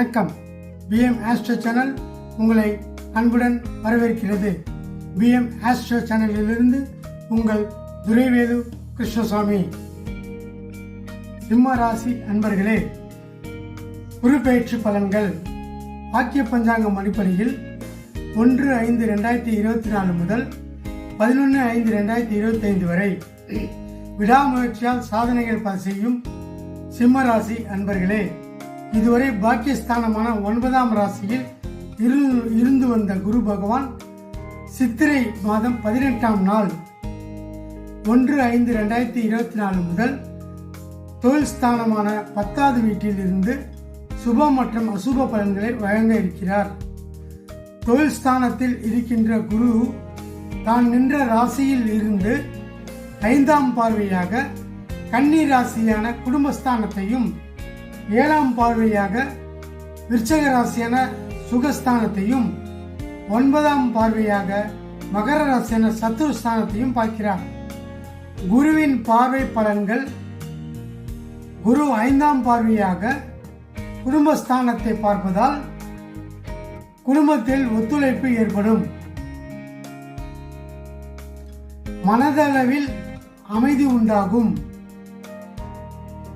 வணக்கம். PM astro channel உங்களை அன்புடன் வரவேற்கிறது. பிஎம் ஆஸ்ட்ரோ சேனலிலிருந்து உங்கள் துரைவேலு கிருஷ்ணசாமி. சிம்ம ராசி அன்பர்களே, குருபெயர்ச்சி பலன்கள் வாக்கிய பஞ்சாங்கம் அடிப்படையில் 1/5/2024 முதல் 11/5/2025 வரை விடாமுயற்சியால் சாதனைகள் பல செய்யும் சிம்ம ராசி அன்பர்களே, இதுவரை பாக்கியஸ்தானமான 9ஆம் ராசியில் இருந்து வந்த குரு பகவான் சித்திரை மாதம் 18ஆம் நாள் 1/5/2024 முதல் தொழில் ஸ்தானமான 10வது வீட்டில் இருந்து சுப மற்றும் அசுப பலன்களை வழங்க இருக்கிறார். தொழில் ஸ்தானத்தில் இருக்கின்ற குரு தான் நின்ற ராசியில் இருந்து 5ஆம் பார்வையாக கன்னி ராசியான குடும்பஸ்தானத்தையும் 7ஆம் பார்வையாக விருச்சக ராசியான சுகஸ்தானத்தையும் 9ஆம் பார்வையாக மகர ராசியான சத்துருஸ்தானத்தையும் பார்க்கிறார். குருவின் பார்வை பலன்கள்: குரு 5ஆம் பார்வையாக குடும்பஸ்தானத்தை பார்ப்பதால் குடும்பத்தில் ஒத்துழைப்பு ஏற்படும். மனதளவில் அமைதி உண்டாகும்.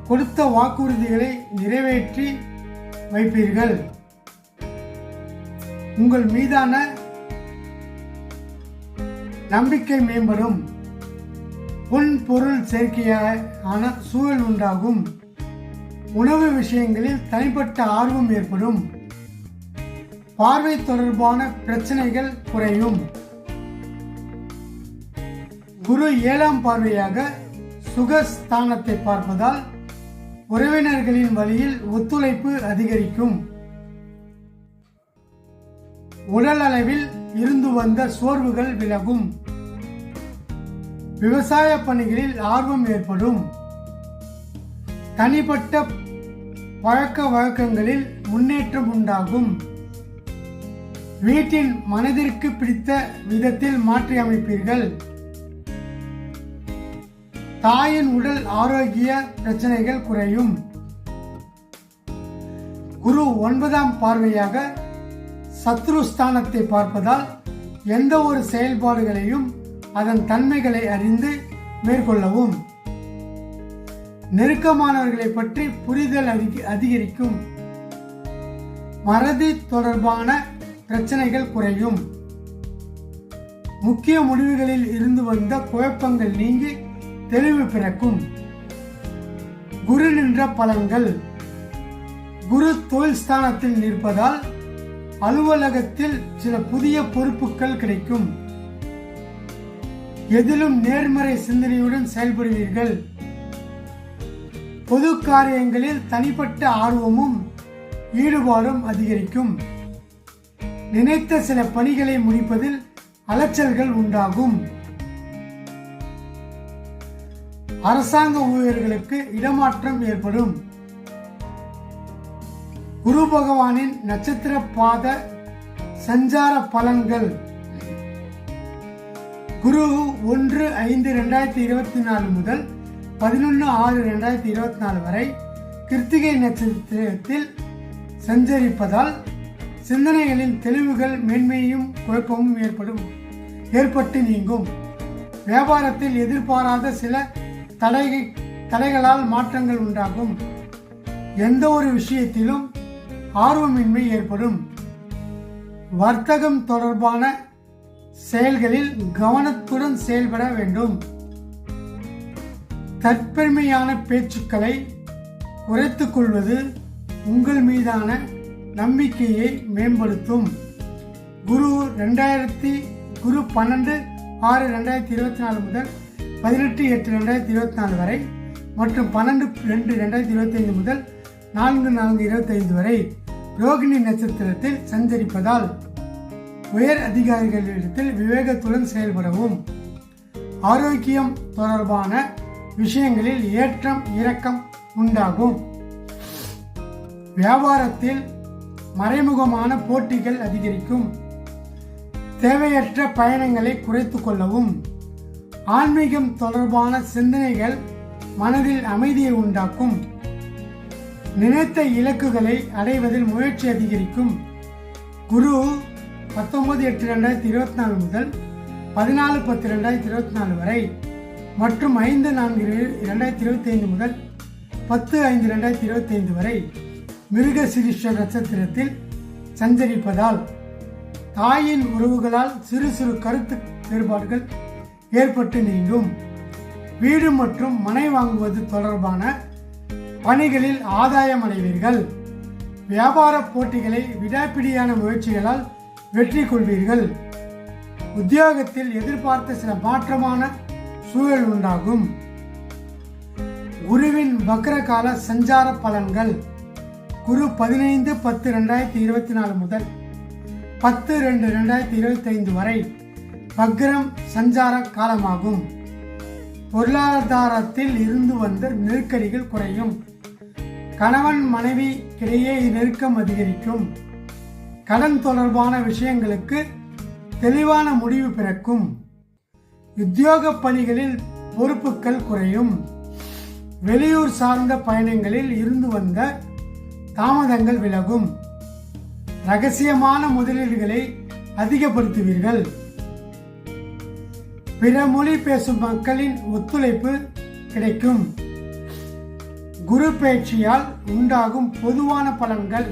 கொடுத்த வாக்குறுதிகளை நிறைவேற்றி வைப்பீர்கள். உங்கள் மீதான நம்பிக்கை மேம்படும். பொன் பொருள் சேர்க்கையான சூழல் உண்டாகும். உணவு விஷயங்களில் தனிப்பட்ட ஆர்வம் ஏற்படும். பார்வை தொடர்பான பிரச்சனைகள் குறையும். குரு 7ஆம் பார்வையாக சுகஸ்தானத்தை பார்ப்பதால் உறவினர்களின் வழியில் ஒத்துழைப்பு அதிகரிக்கும். உடல் அளவில் இருந்து வந்த சோர்வுகள் விலகும். விவசாய பணிகளில் ஆர்வம் ஏற்படும். தனிப்பட்ட பழக்க வழக்கங்களில் முன்னேற்றம் உண்டாகும். வீட்டின் மனதிற்கு பிடித்த விதத்தில் மாற்றி அமைப்பீர்கள். தாயின் உடல் ஆரோக்கிய பிரச்சனைகள் குறையும். குரு 9ஆம் பார்வையாக சத்ருஸ்தானத்தை பார்ப்பதால் எந்த ஒரு செயல்பாடுகளையும் அதன் தன்மைகளை அறிந்து மேற்கொள்ளவும். நெருக்கமானவர்களை பற்றி புரிதல் அதிகரிக்கும். மறதி தொடர்பான பிரச்சனைகள் குறையும். முக்கிய முடிவுகளில் இருந்து வந்த குழப்பங்கள் நீங்கி தெளிவு பிறக்கும். குரு நின்ற பலன்கள்: குரு தொழில் ஸ்தானத்தில் நிற்பதால் அலுவலகத்தில் சில புதிய பொறுப்புகள் கிடைக்கும். எதிலும் நேர்மறை சிந்தனையுடன் செயல்படுவீர்கள். பொது காரியங்களில் தனிப்பட்ட ஆர்வமும் ஈடுபாடும் அதிகரிக்கும். நினைத்த சில பணிகளை முடிப்பதில் அலைச்சல்கள் உண்டாகும். அரசாங்க ஊழியர்களுக்கு இடமாற்றம் ஏற்படும். குரு பகவானின் நட்சத்திர பாத சஞ்சார பலன்கள்: குரு 1/5/2024 முதல் 11/6/2024 வரை கிருத்திகை நட்சத்திரத்தில் சஞ்சரிப்பதால் சிந்தனைகளின் தெளிவுகள் மேன்மையும் குழப்பமும் ஏற்பட்டு நீங்கும். வியாபாரத்தில் எதிர்பாராத சில தடைகளால் மாற்றங்கள் உண்டாகும். எந்த ஒரு விஷயத்திலும் ஆர்வமின்மை ஏற்படும். வர்த்தகம் தொடர்பான செயல்களில் கவனத்துடன் செயல்பட வேண்டும். தற்பெருமையான பேச்சுக்களை குறைத்துக் கொள்வது உங்கள் மீதான நம்பிக்கையை மேம்படுத்தும். குரு 12/6/2024 முதல் 18/8/2024 வரை மற்றும் 12/2/2025 முதல் 4/4/2025 வரை ரோகிணி நட்சத்திரத்தில் சஞ்சரிப்பதால் உயர் அதிகாரிகளிடத்தில் விவேகத்துடன் செயல்படவும். ஆரோக்கியம் தொடர்பான விஷயங்களில் ஏற்றம் இறக்கம் உண்டாகும். வியாபாரத்தில் மறைமுகமான போட்டிகள் அதிகரிக்கும். தேவையற்ற பயணங்களை குறைத்துக் கொள்ளவும். ஆன்மீகம் தொடர்பான சிந்தனைகள் மனதில் அமைதியை உண்டாக்கும். நினைத்த இலக்குகளை அடைவதில் முயற்சி அதிகரிக்கும். குரு 19/8/2024 முதல் 14/10/2024 வரை மற்றும் 5/4/2025 முதல் 10/5/2025 வரை மிருகசீரிஷ நட்சத்திரத்தில் சஞ்சரிப்பதால் தாயின் உறவுகளால் சிறு சிறு கருத்து வேறுபாடுகள் ஏற்பட்டு நீங்கும். வீடு மற்றும் மனை வாங்குவது தொடர்பான பணிகளில் ஆதாயம் அடைவீர்கள். வியாபார போட்டிகளை விடாப்பிடியான முயற்சிகளால் வெற்றி கொள்வீர்கள். உத்தியோகத்தில் எதிர்பார்த்த சில மாற்றமான சூழல் உண்டாகும். குருவின் வக்ர கால சஞ்சார பலன்கள். குரு 15/10/2024 முதல் 10/2/2025 வரை வக்ரம் சஞ்சார காலமாகும். பொருளாதாரத்தில் இருந்து வந்த நெருக்கடிகள் குறையும். கணவன் மனைவி இடையே நெருக்கம் அதிகரிக்கும். கடன் தொடர்பான விஷயங்களுக்கு தெளிவான முடிவு பிறக்கும். உத்தியோக பணிகளில் பொறுப்புகள் குறையும். வெளியூர் சார்ந்த பயணங்களில் இருந்து வந்த தாமதங்கள் விலகும். ரகசியமான முதலீடுகளை அதிகப்படுத்துவீர்கள். பிற மொழி பேசும் மக்களின் ஒத்துழைப்பு கிடைக்கும். குரு பயிற்சியால் உண்டாகும் பொதுவான பலன்கள்.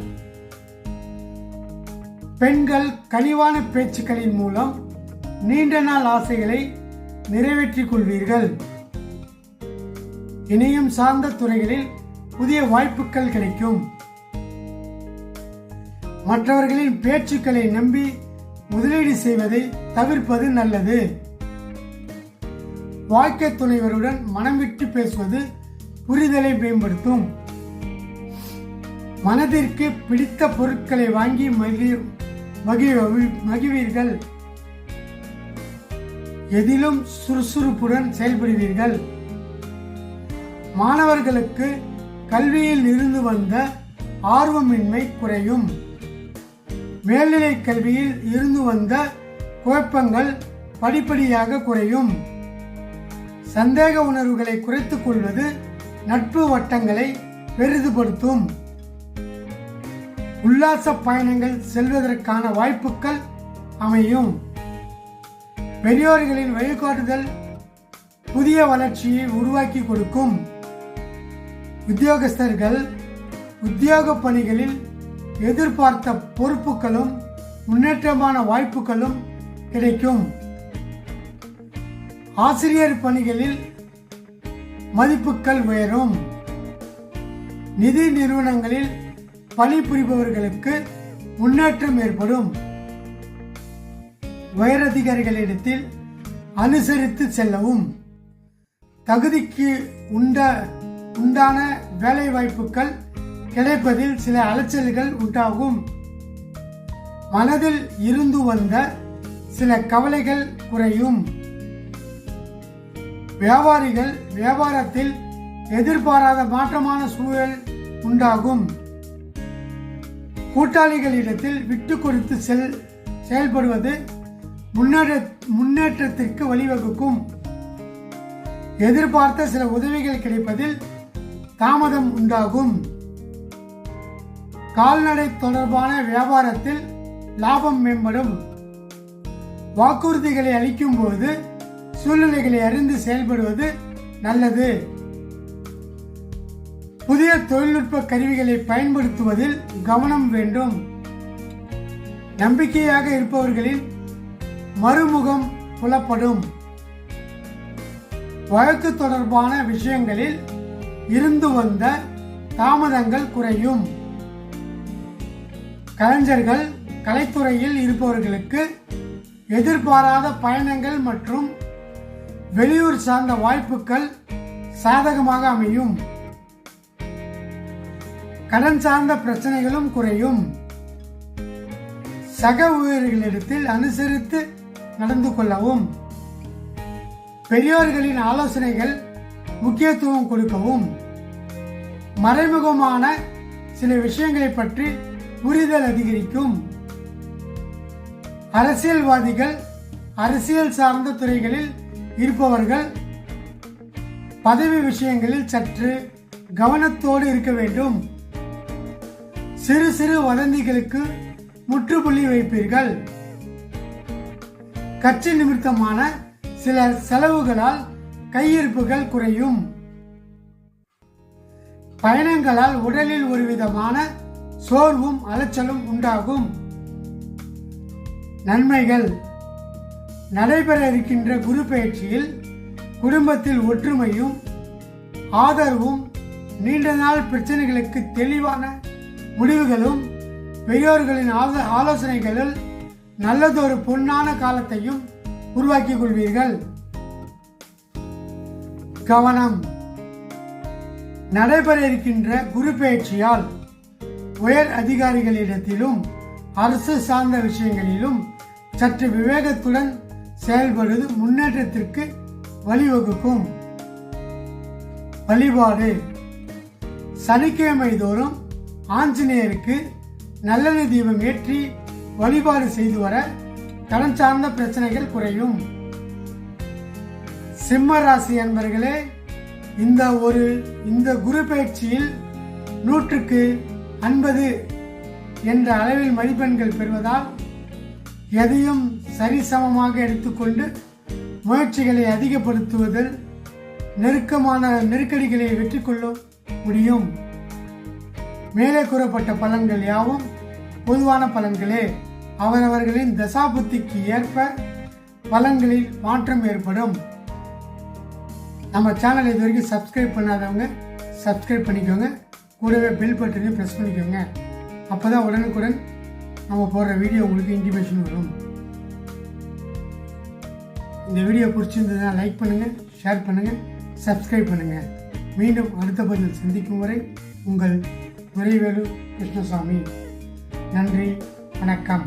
பெண்கள் கனிவான பேச்சுக்களின் மூலம் நீண்ட நாள் ஆசைகளை நிறைவேற்றிக் கொள்வீர்கள். இணையம் சார்ந்த துறைகளில் புதிய வாய்ப்புகள் கிடைக்கும். மற்றவர்களின் பேச்சுக்களை நம்பி முதலீடு செய்வதை தவிர்ப்பது நல்லது. வாழ்க்கை துணைவருடன் மனம் விட்டு பேசுவது புரிதலை மேம்படுத்தும். மனதிற்கு பிடித்த பொருட்களை வாங்கி மகிழ்வீர்கள். எதிலும் சுறுசுறுப்புடன் செயல்படுவீர்கள். மாணவர்களுக்கு கல்வியில் இருந்து வந்த ஆர்வமின்மை குறையும். மேல்நிலை கல்வியில் இருந்து வந்த குழப்பங்கள் படிப்படியாக குறையும். சந்தேக உணர்வுகளை குறைத்துக் கொள்வது நட்பு வட்டங்களை பெரிதுபடுத்தும். உல்லாச பயணங்கள் செல்வதற்கான வாய்ப்புகள் அமையும். பெரியோர்களின் வழிகாட்டுதல் புதிய வளர்ச்சியை உருவாக்கி கொடுக்கும். உத்தியோகஸ்தர்கள் உத்தியோக பணிகளில் எதிர்பார்த்த பொறுப்புகளும் முன்னேற்றமான வாய்ப்புகளும் கிடைக்கும். ஆசிரியர் பணிகளில் மதிப்புகள் உயரும். நிதி நிறுவனங்களில் பணிபுரிபவர்களுக்கு முன்னேற்றம் ஏற்படும். உயரதிகாரிகளிடத்தில் அனுசரித்து செல்லவும். தகுதிக்கு உண்டான வேலை வாய்ப்புகள் கிடைப்பதில் சில அலைச்சல்கள் உண்டாகும். மனதில் இருந்து வந்த சில கவலைகள் குறையும். வியாபாரிகள் வியாபாரத்தில் எதிர்பாராத மாற்றமான சூழல் உண்டாகும். கூட்டாளிகளிடத்தில் விட்டு கொடுத்து செயல்படுவது முன்னேற்றத்திற்கு வழிவகுக்கும். எதிர்பார்த்த சில உதவிகள் கிடைப்பதில் தாமதம் உண்டாகும். கால்நடை தொடர்பான வியாபாரத்தில் லாபம் மேம்படும். வாக்குறுதிகளை அளிக்கும் போது சூழ்நிலைகளை அறிந்து செயல்படுவது நல்லது. புதிய தொழில்நுட்ப கருவிகளை பயன்படுத்துவதில் கவனம் வேண்டும். நம்பிக்கையாக இருப்பவர்களின் மறுமுகம் புலப்படும். வழக்கு தொடர்பான விஷயங்களில் இருந்து வந்த தாமதங்கள் குறையும். கலைஞர்கள் கலைத்துறையில் இருப்பவர்களுக்கு எதிர்பாராத பயணங்கள் மற்றும் வெளியூர் சார்ந்த வாய்ப்புகள் சாதகமாக அமையும். கடன் சார்ந்த பிரச்சனைகளும் குறையும். சக ஊழியர்களிடத்தில் அனுசரித்து நடந்து கொள்ளவும். பெரியோர்களின் ஆலோசனைகள் முக்கியத்துவம் கொடுக்கவும். மறைமுகமான சில விஷயங்களை பற்றி புரிதல் அதிகரிக்கும். அரசியல்வாதிகள் அரசியல் சார்ந்த துறைகளில் இருப்பவர்கள் பதவி விஷயங்களில் சற்று கவனத்தோடு இருக்க வேண்டும். சிறு சிறு வதந்திகளுக்கு முற்றுப்புள்ளி வைப்பீர்கள். கட்சி நிமித்தமான சில செலவுகளால் கையிருப்புகள் குறையும். பயணங்களால் உடலில் ஒரு விதமான சோர்வும் அலைச்சலும் உண்டாகும். நன்மைகள்: நடைபெற இருக்கின்ற குரு பயிற்சியில் குடும்பத்தில் ஒற்றுமையும் ஆதரவும், நீண்ட நாள் பிரச்சனைகளுக்கு தெளிவான முடிவுகளும், பெரியோர்களின் ஆலோசனைகளில் நல்லதொரு பொன்னான காலத்தையும் உருவாக்கிக் கொள்வீர்கள். கவனம்: நடைபெற இருக்கின்ற குரு பயிற்சியால் உயர் அதிகாரிகளிடத்திலும் அரசு சார்ந்த விஷயங்களிலும் சற்று விவேகத்துடன் செயல்படுவது முன்னேற்றத்திற்கு வழிவகுக்கும். வழிபாடு: சனிக்கிழமை தோறும் ஆஞ்சநேயருக்கு நல்லெண்ணெய் தீபம் ஏற்றி வழிபாடு செய்து வர கடன் சார்ந்த பிரச்சனைகள் குறையும். சிம்ம ராசி அன்பர்களே, இந்த குரு பயிற்சியில் 100க்கு 50 என்ற அளவில் மதிப்பெண்கள் பெறுவதால் எதையும் சரிசமமாக எடுத்துக்கொண்டு முயற்சிகளை அதிகப்படுத்துவதில் நெருக்கமான நெருக்கடிகளை வெற்றி கொள்ள முடியும். மேலே கூறப்பட்ட பலன்கள் யாவும் பொதுவான பலன்களே. அவரவர்களின் தசாபுத்திக்கு ஏற்ப பலன்களில் மாற்றம் ஏற்படும். நம்ம சேனலை இது வரைக்கும் சப்ஸ்கிரைப் பண்ணாதவங்க சப்ஸ்கிரைப் பண்ணிக்கோங்க. கூடவே பெல் பட்டனையும் ப்ரெஸ் பண்ணிக்கோங்க. அப்போ தான் உடனுக்குடன் நம்ம போடுற வீடியோ உங்களுக்கு இன்டிமேஷன் வரும். இந்த வீடியோ பிடிச்சிருந்ததுன்னா லைக் பண்ணுங்கள், ஷேர் பண்ணுங்கள், சப்ஸ்கிரைப் பண்ணுங்கள். மீண்டும் அடுத்த பதில் சந்திக்கும் வரை உங்கள் துரைவேலு கிருஷ்ணசாமி. நன்றி, வணக்கம்.